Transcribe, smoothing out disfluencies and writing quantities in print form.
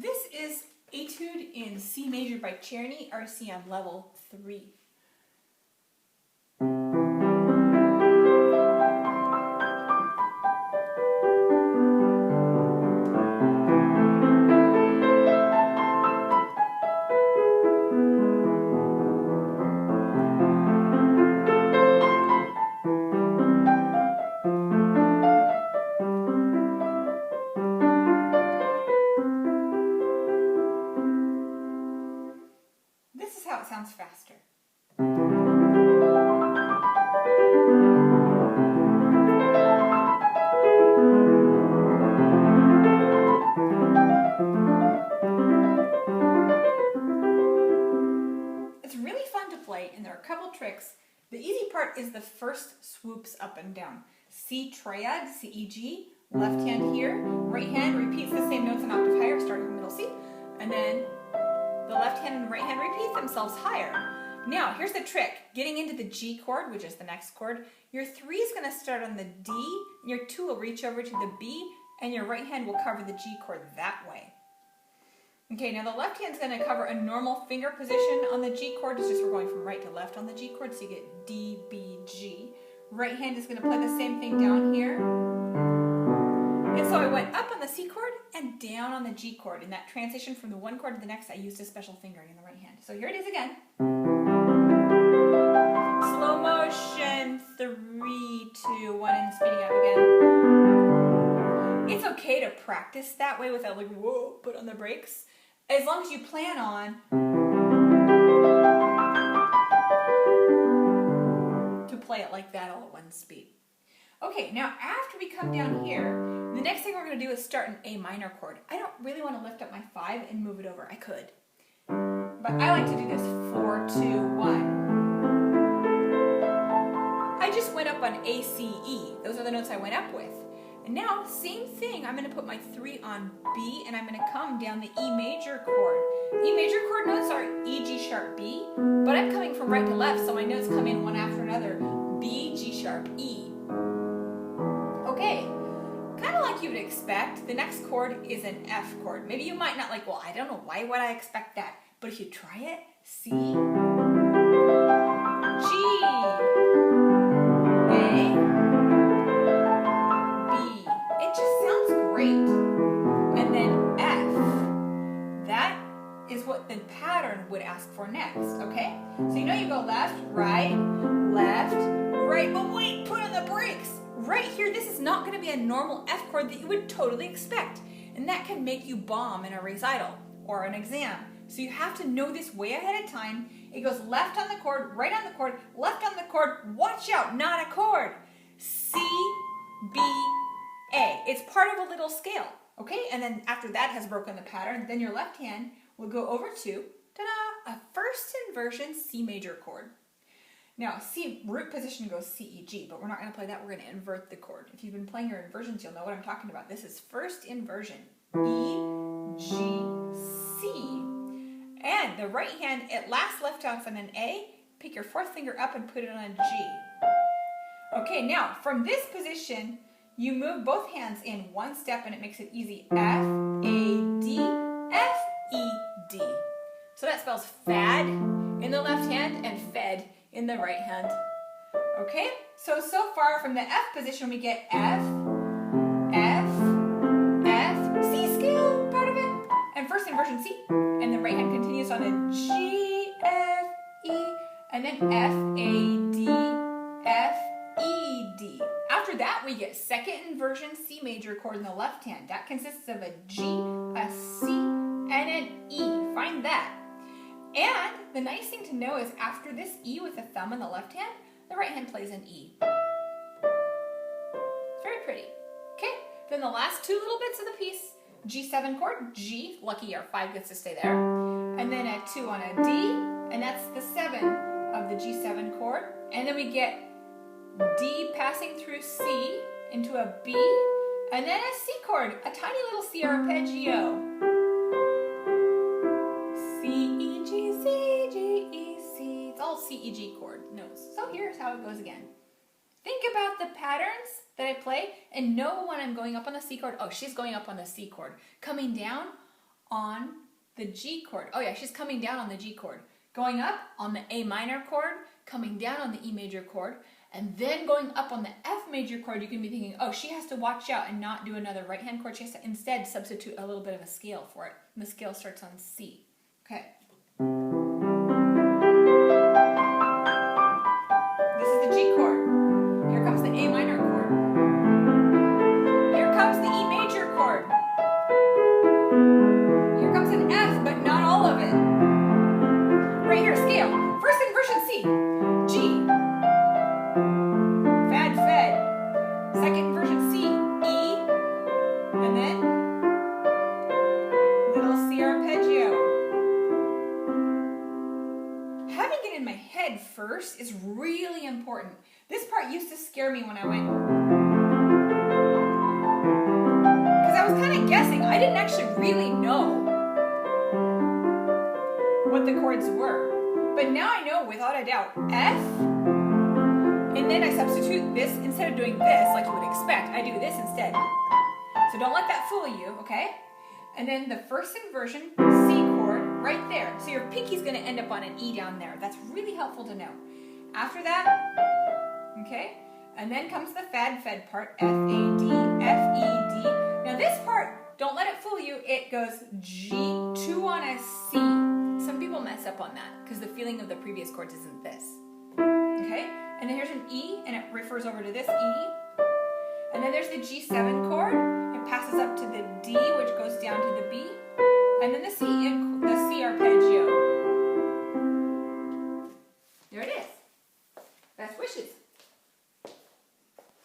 This is Etude in C Major by Czerny, RCM level 3. This is how it sounds faster. It's really fun to play, and there are a couple tricks. The easy part is the first swoops up and down. C triad, C, E, G, left hand here, right hand repeats the same notes an octave higher, starting from middle C, and then the left hand and right hand repeat themselves higher. Now, here's the trick. Getting into the G chord, which is the next chord, your 3 is going to start on the D, and your 2 will reach over to the B, and your right hand will cover the G chord that way. Okay, now the left hand is going to cover a normal finger position on the G chord. It's just we're going from right to left on the G chord, so you get D, B, G. Right hand is going to play the same thing down here. And so I went up on the C chord and down on the G chord. In that transition from the one chord to the next, I used a special fingering in the right hand. So here it is again. Slow motion, 3, 2, 1, and speeding up again. It's okay to practice that way without like, whoa, put on the brakes. As long as you plan on to play it like that all at one speed. Okay, now after we come down here, the next thing we're going to do is start an A minor chord. I don't really want to lift up my 5 and move it over. I could. But I like to do this 4, 2, 1. I just went up on A, C, E. Those are the notes I went up with. And now, same thing. I'm going to put my 3 on B, and I'm going to come down the E major chord. E major chord notes are E, G sharp, B, but I'm coming from right to left, so my notes come in one after another. B, G sharp, E. Okay, kind of like you would expect, the next chord is an F chord. Maybe you might not like, well, I don't know, why would I expect that? But if you try it, C, G, A, B. It just sounds great. And then F, that is what the pattern would ask for next, okay? So you know you go left, right, but wait, put on the brakes. Right here, this is not going to be a normal F chord that you would totally expect. And that can make you bomb in a recital or an exam. So you have to know this way ahead of time. It goes left on the chord, right on the chord, left on the chord. Watch out, not a chord. C, B, A. It's part of a little scale, okay? And then after that has broken the pattern, then your left hand will go over to, ta-da, a first inversion C major chord. Now, C root position goes C, E, G, but we're not going to play that. We're going to invert the chord. If you've been playing your inversions, you'll know what I'm talking about. This is first inversion, E, G, C. And the right hand, it last left off on an A. Pick your 4th finger up and put it on a G. Okay, now, from this position, you move both hands in one step and it makes it easy. F, A, D, F, E, D. So that spells fad in the left hand and fed in the right hand. Okay? So far from the F position we get F, F, F, C scale, part of it, and first inversion C, and the right hand continues on a G, F, E, and then F, A, D, F, E, D. After that we get second inversion C major chord in the left hand. That consists of a G, a C, and an E. Find that. And the nice thing to know is after this E with the thumb in the left hand, the right hand plays an E. It's very pretty. Okay, then the last 2 little bits of the piece, G7 chord, G, lucky our 5 gets to stay there, and then a 2 on a D, and that's the 7 of the G7 chord, and then we get D passing through C into a B, and then a C chord, a tiny little C arpeggio. C, E, G chord notes. So here's how it goes again. Think about the patterns that I play and know when I'm going up on the C chord. Oh, she's going up on the C chord. Coming down on the G chord. Oh yeah, she's coming down on the G chord. Going up on the A minor chord, coming down on the E major chord, and then going up on the F major chord. You can be thinking, oh, she has to watch out and not do another right hand chord. She has to instead substitute a little bit of a scale for it. And the scale starts on C. Okay. This is the G chord. Here comes the A minor chord. Here comes the E major chord. Here comes an F, but not all of it. Right here, scale. First inversion C. G. Fad, fed. Second inversion C. E. And then little C arpeggio. Having it in my head first is really important. This part used to scare me when I went, because I was kind of guessing. I didn't actually really know what the chords were. But now I know without a doubt. F, and then I substitute this. Instead of doing this like you would expect, I do this instead. So don't let that fool you, okay? And then the first inversion, C chord, right there. So your pinky's going to end up on an E down there. That's really helpful to know. After that, okay, and then comes the fad fed part, F, A, D, F, E, D. Now this part, don't let it fool you, it goes G, 2 on a C. Some people mess up on that because the feeling of the previous chords isn't this. Okay, and then here's an E, and it refers over to this E. And then there's the G7 chord. It passes up